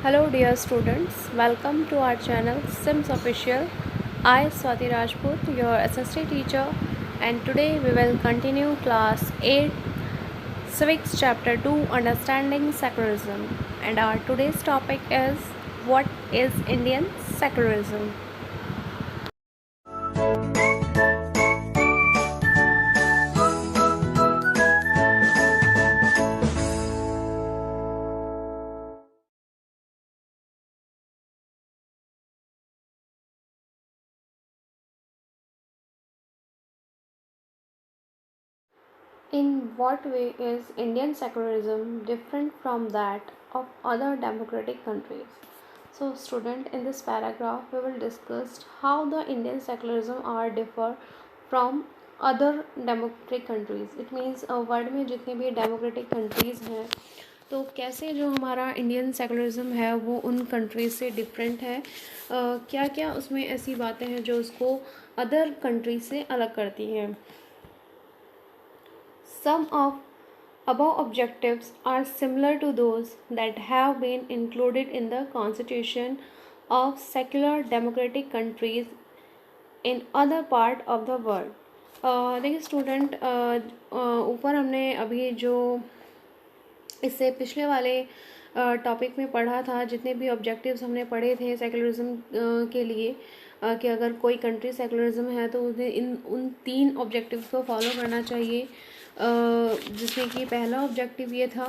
Hello dear students, welcome to our channel Sims Official. I Swati Rajput, your SST teacher, and today we will continue class 8 Civics chapter 2 Understanding Secularism, and our today's topic is what is Indian secularism. In what way is Indian secularism different from that of other democratic countries? So, student, in this paragraph, we will discuss how the Indian secularism are differ from other democratic countries. It means world में जितने भी democratic countries हैं तो कैसे जो हमारा Indian secularism है वो उन कंट्रीज से डिफरेंट है, क्या क्या उसमें ऐसी बातें हैं जो उसको अदर कंट्रीज से अलग करती हैं. Some of above objectives are similar to those that have been included in the constitution of secular democratic countries in other part of the world. देखिए स्टूडेंट, ऊपर हमने अभी जो इससे पिछले वाले टॉपिक में पढ़ा था, जितने भी ऑब्जेक्टिव्स हमने पढ़े थे सेकुलरिज्म के लिए, कि अगर कोई कंट्री सेकुलरिज्म है तो उन्हें उन 3 ऑब्जेक्टिव्स को फॉलो करना चाहिए, जिसमें कि पहला ऑब्जेक्टिव ये था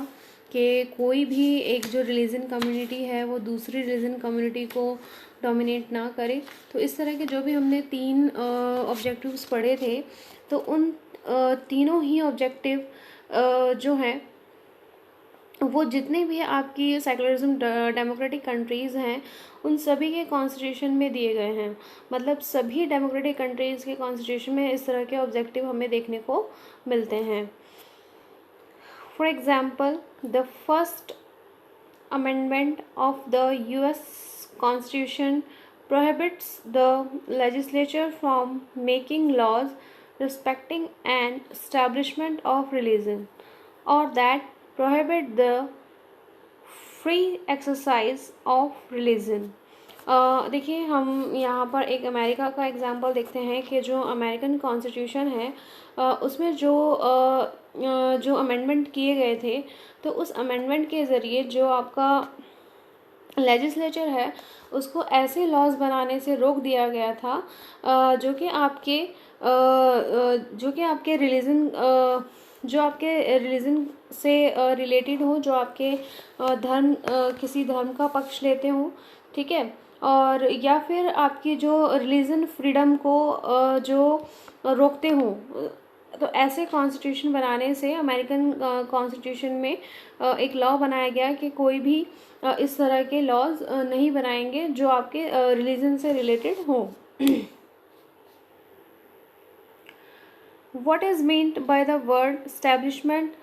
कि कोई भी एक जो रिलीजन कम्युनिटी है वो दूसरी रिलीजन कम्युनिटी को डोमिनेट ना करे. तो इस तरह के जो भी हमने 3 ऑब्जेक्टिव्स पढ़े थे, तो उन तीनों ही ऑब्जेक्टिव जो हैं वो जितने भी आपकी सेकुलरिज्म डेमोक्रेटिक कंट्रीज़ हैं उन सभी के कॉन्स्टिट्यूशन में दिए गए हैं. मतलब सभी डेमोक्रेटिक कंट्रीज़ के कॉन्स्टिट्यूशन में इस तरह के ऑब्जेक्टिव हमें देखने को मिलते हैं. For example, the first amendment of the US constitution prohibits the legislature from making laws respecting an establishment of religion or that prohibit the free exercise of religion. देखिए हम यहाँ पर एक अमेरिका का एग्जांपल देखते हैं कि जो अमेरिकन कॉन्स्टिट्यूशन है उसमें जो अमेंडमेंट किए गए थे, तो उस अमेंडमेंट के ज़रिए जो आपका लेजिस्लेचर है उसको ऐसे लॉज बनाने से रोक दिया गया था जो कि आपके रिलीजन से रिलेटेड हो, जो आपके किसी धर्म का पक्ष लेते हों, ठीक है, और या फिर आपकी जो रिलीजन फ्रीडम को जो रोकते हों. तो ऐसे कॉन्स्टिट्यूशन बनाने से अमेरिकन कॉन्स्टिट्यूशन में एक लॉ बनाया गया कि कोई भी इस तरह के लॉज नहीं बनाएंगे जो आपके रिलीजन से रिलेटेड हों. What is meant by the word establishment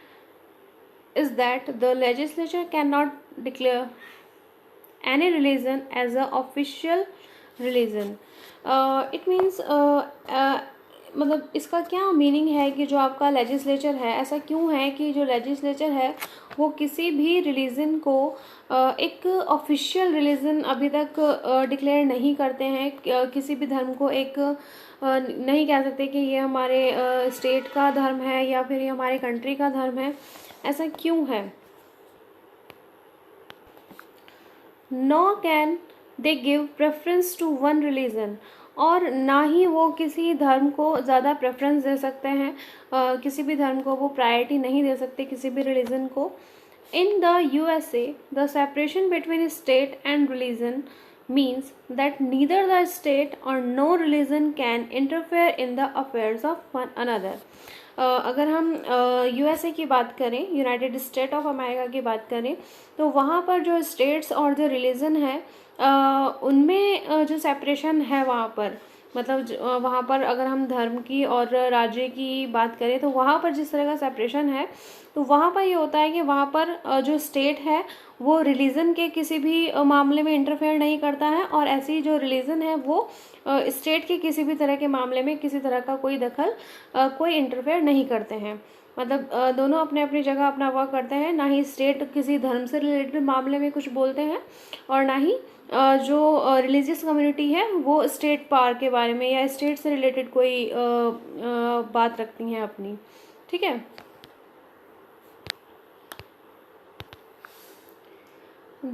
is that the legislature cannot declare any religion as an official religion. It means मतलब इसका क्या मीनिंग है कि जो आपका लेजिस्लेचर है, ऐसा क्यों है कि जो लेजिस्लेचर है वो किसी भी रिलीजन को एक ऑफिशियल रिलीजन अभी तक डिक्लेयर नहीं करते हैं. किसी भी धर्म को एक नहीं कह सकते कि ये हमारे स्टेट का धर्म है या फिर ये हमारे कंट्री का धर्म है. ऐसा क्यों है? Nor can they give preference to one religion. और ना ही वो किसी धर्म को ज़्यादा प्रेफरेंस दे सकते हैं, किसी भी धर्म को वो प्रायोरिटी नहीं दे सकते, किसी भी रिलीजन को. In the USA, the separation between state and religion means that neither the state or no religion can interfere in the affairs of one another. अगर हम USA की बात करें, यूनाइटेड स्टेट ऑफ अमेरिका की बात करें, तो वहाँ पर जो स्टेट्स और जो रिलीजन है उनमें जो सेपरेशन है वहाँ पर, मतलब वहाँ पर अगर हम धर्म की और राज्य की बात करें तो वहाँ पर जिस तरह का सेपरेशन है, तो वहाँ पर ये होता है कि वहाँ पर जो स्टेट है वो रिलीजन के किसी भी मामले में इंटरफेयर नहीं करता है, और ऐसी जो रिलीजन है वो स्टेट के किसी भी तरह के मामले में किसी तरह का कोई दखल कोई इंटरफेयर नहीं करते हैं. मतलब दोनों अपने अपनी जगह अपना वर्क करते हैं। ना ही स्टेट किसी धर्म से रिलेटेड मामले में कुछ बोलते हैं और ना ही जो रिलीजियस कम्युनिटी है वो स्टेट पावर के बारे में या स्टेट से रिलेटेड कोई बात रखती हैं अपनी। ठीक है।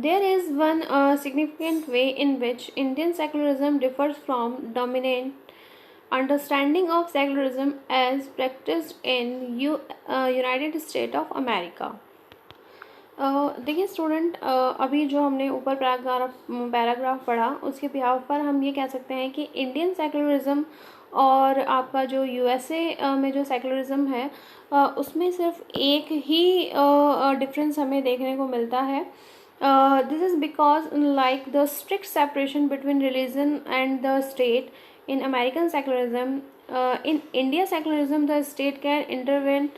There is one significant way in which Indian secularism differs from dominant understanding of secularism as practiced in United States of America. देखिए स्टूडेंट, अभी जो हमने ऊपर पैराग्राफ पढ़ा उसके बिहाफ पर हम ये कह सकते हैं कि इंडियन सेकुलरिज्म और आपका जो यूएसए में जो सेकुलरिज्म है उसमें सिर्फ एक ही डिफरेंस हमें देखने को मिलता है। This is because like the strict separation between religion and the state in American secularism, in India secularism the state can intervene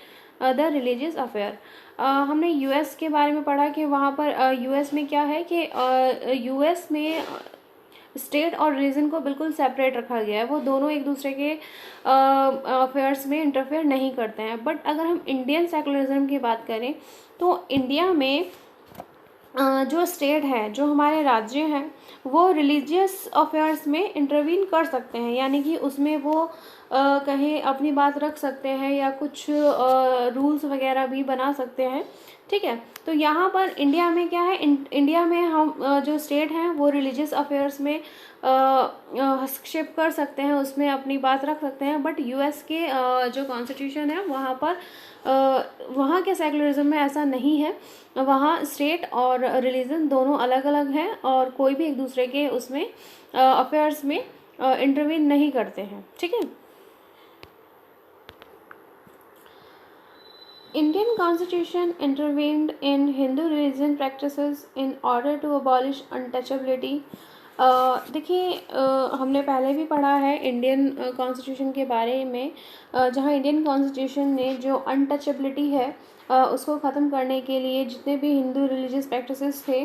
the religious affair. हमने यूएस के बारे में पढ़ा कि वहाँ पर यूएस में क्या है कि यूएस में स्टेट और रिलीजन को बिल्कुल सेपरेट रखा गया है। वो दोनों एक दूसरे के अफेयर्स में इंटरफेयर नहीं करते हैं। बट अगर हम इंडियन सेकुलरिज्म की बात करें तो इंडिया में जो स्टेट है, जो हमारे राज्य हैं, वो रिलीजियस अफेयर्स में इंटरवीन कर सकते हैं, यानी कि उसमें वो कहीं अपनी बात रख सकते हैं या कुछ रूल्स वगैरह भी बना सकते हैं। ठीक है। तो यहाँ पर इंडिया में क्या है, इंडिया में हम जो स्टेट हैं वो रिलीजियस अफेयर्स में हस्तक्षेप कर सकते हैं, उसमें अपनी बात रख सकते हैं। बट यूएस के जो कॉन्स्टिट्यूशन है वहाँ पर वहाँ के सेकुलरिज्म में ऐसा नहीं है। वहाँ स्टेट और रिलीजन दोनों अलग अलग हैं और कोई भी एक दूसरे के उसमें अफेयर्स में इंटरवीन नहीं करते हैं। ठीक है। Indian Constitution intervened in Hindu religion practices in order to abolish untouchability. देखिए हमने पहले भी पढ़ा है इंडियन कॉन्स्टिट्यूशन के बारे में, जहाँ इंडियन कॉन्स्टिट्यूशन ने जो अनटचेबिलिटी है उसको ख़त्म करने के लिए जितने भी हिंदू रिलीजियस प्रैक्टिसेस थे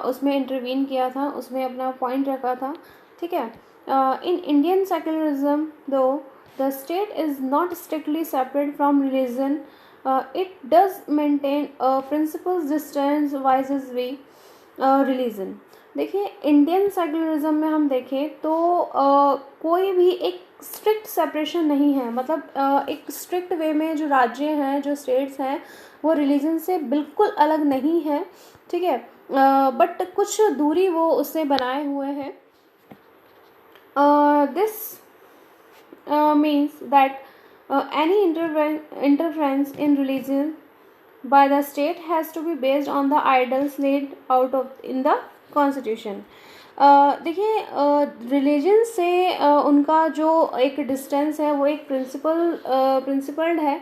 उसमें इंटरवीन किया था, उसमें अपना पॉइंट रखा था। ठीक है। इन इंडियन सेकुलरिज्म दो the state is not strictly separate from religion, it does maintain a principles distance vices way religion. देखिए इंडियन सेकुलरिज्म में हम देखें तो कोई भी एक स्ट्रिक्ट सेपरेशन नहीं है। मतलब एक स्ट्रिक्ट वे में जो राज्य हैं, जो स्टेट्स हैं, वो रिलीजन से बिल्कुल अलग नहीं है। ठीक है। बट कुछ दूरी वो उससे बनाए हुए हैं। This means that any interference in religion by the state has to be based on the idols laid out of in the constitution. देखिए रिलीजन से उनका जो एक डिस्टेंस है वो एक प्रिंसिपल्ड है,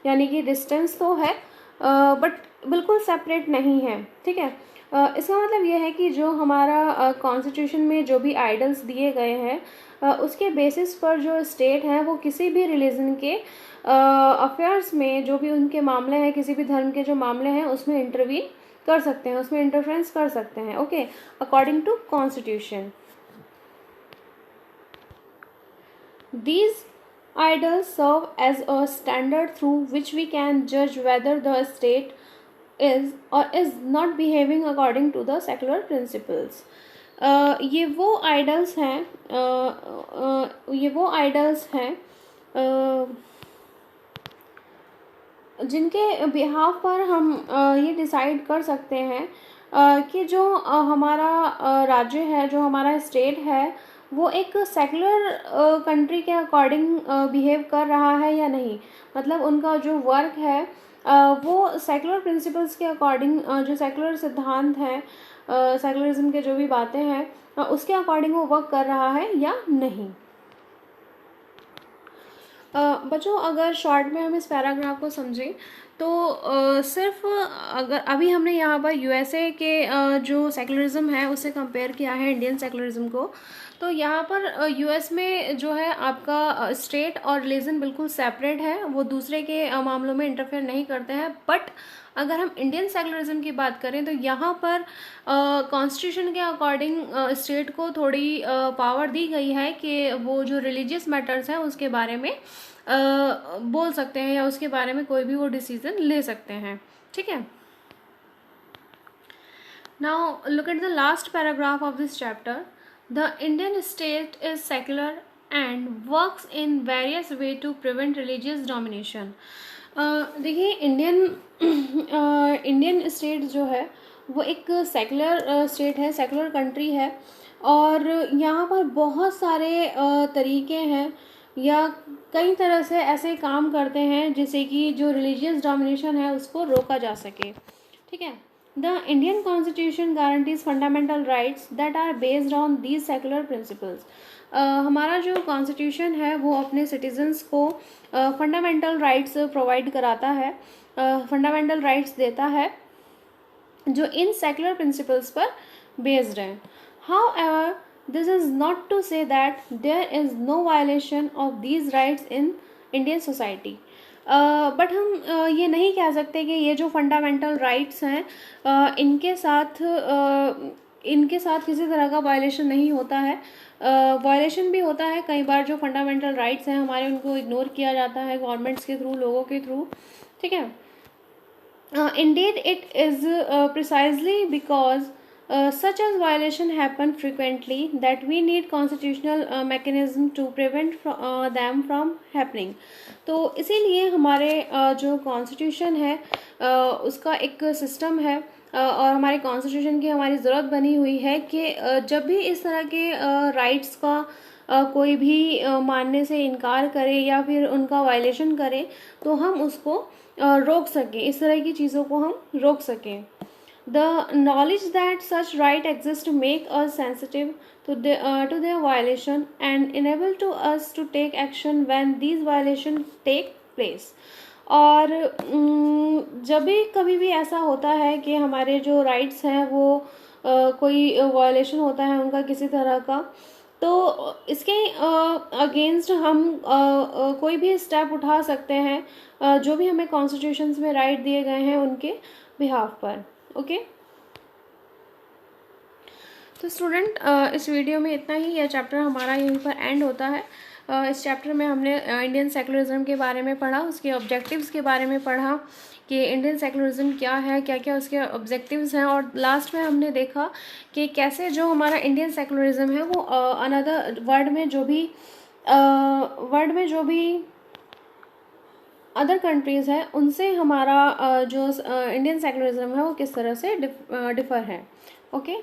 यानी कि डिस्टेंस तो है बट बिल्कुल सेपरेट नहीं है। ठीक है। इसका मतलब ये है कि जो हमारा कॉन्स्टिट्यूशन में जो भी आइडल्स दिए गए हैं उसके बेसिस पर जो स्टेट हैं वो किसी भी रिलीजन के अफेयर्स में जो भी उनके मामले हैं, किसी भी धर्म के जो मामले हैं उसमें इंटरवीन कर सकते हैं, उसमें इंटरफेरेंस कर सकते हैं। Okay, according to constitution these idols serve as a standard through which we can judge whether the state is or is not behaving according to the secular principles. ये वो आइडल्स हैं जिनके बिहाफ पर हम ये डिसाइड कर सकते हैं कि जो हमारा राज्य है, जो हमारा स्टेट है, वो एक सेकुलर कंट्री के अकॉर्डिंग बिहेव कर रहा है या नहीं। मतलब उनका जो वर्क है वो सेकुलर प्रिंसिपल्स के अकॉर्डिंग, जो सेकुलर सिद्धांत हैं, सेकुलरिज्म के जो भी बातें हैं उसके अकॉर्डिंग वो वर्क कर रहा है या नहीं। बच्चों अगर शॉर्ट में हम इस पैराग्राफ को समझें तो सिर्फ अगर अभी हमने यहाँ पर यूएसए के जो सेकुलरिज्म है उससे कंपेयर किया है इंडियन सेकुलरिज्म को, तो यहाँ पर यूएस में जो है आपका स्टेट और रिलीजन बिल्कुल सेपरेट है, वो दूसरे के मामलों में इंटरफेयर नहीं करते हैं। बट अगर हम इंडियन सेकुलरिज्म की बात करें तो यहाँ पर कॉन्स्टिट्यूशन के अकॉर्डिंग स्टेट को थोड़ी पावर दी गई है कि वो जो रिलीजियस मैटर्स हैं उसके बारे में बोल सकते हैं या उसके बारे में कोई भी वो डिसीजन ले सकते हैं, ठीक है। Now look at the last paragraph of this chapter. The Indian state is secular and works in various ways to prevent religious domination. देखिए इंडियन स्टेट जो है वो एक सेकुलर स्टेट है, सेकुलर कंट्री है, और यहाँ पर बहुत सारे तरीके हैं या कई तरह से ऐसे काम करते हैं जिससे कि जो रिलीजियस डोमिनेशन है उसको रोका जा सके, ठीक है। The Indian Constitution guarantees fundamental rights that are based on these secular principles. हमारा जो कॉन्स्टिट्यूशन है वो अपने सिटीजन्स को फंडामेंटल राइट्स प्रोवाइड कराता है, फंडामेंटल राइट्स देता है जो इन सेकुलर प्रिंसिपल्स पर बेस्ड हैं. However, this is not to say that there is no violation of these rights in Indian society. But हम ये नहीं कह सकते कि ये जो फंडामेंटल राइट्स हैं इनके साथ किसी तरह का वायलेशन नहीं होता है. वायलेशन भी होता है कई बार. जो फंडामेंटल राइट्स हैं हमारे उनको इग्नोर किया जाता है गवर्नमेंट्स के थ्रू, लोगों के थ्रू, ठीक है. Indeed, it is precisely because such as violation happen frequently that we need constitutional mechanism to prevent them from happening. तो इसीलिए हमारे जो कॉन्स्टिट्यूशन है उसका एक सिस्टम है और हमारे कॉन्स्टिट्यूशन की हमारी ज़रूरत बनी हुई है कि जब भी इस तरह के राइट्स का कोई भी मानने से इनकार करे या फिर उनका वायलेशन करे तो हम उसको रोक सकें, इस तरह की चीज़ों को हम रोक सकें. The knowledge that such right exists make us sensitive to their violation and enable to us to take action when these violations take place. और जब भी कभी भी ऐसा होता है कि हमारे जो राइट्स हैं वो कोई वायलेशन होता है उनका किसी तरह का, तो इसके अगेंस्ट हम कोई भी स्टेप उठा सकते हैं जो भी हमें कॉन्स्टिट्यूशंस में राइट दिए गए हैं उनके बिहाफ पर. ओके तो स्टूडेंट इस वीडियो में इतना ही. यह चैप्टर हमारा यहीं पर एंड होता है. इस चैप्टर में हमने इंडियन सेकुलरिज्म के बारे में पढ़ा, उसके ऑब्जेक्टिव्स के बारे में पढ़ा कि इंडियन सेकुलरिज्म क्या है, क्या क्या उसके ऑब्जेक्टिव्स हैं, और लास्ट में हमने देखा कि कैसे जो हमारा इंडियन सेकुलरिज्म है वो अनदर वर्ल्ड में जो भी अदर कंट्रीज़ हैं उनसे हमारा जो इंडियन सेकुलरिज्म है वो किस तरह से डिफ़र है. ओके.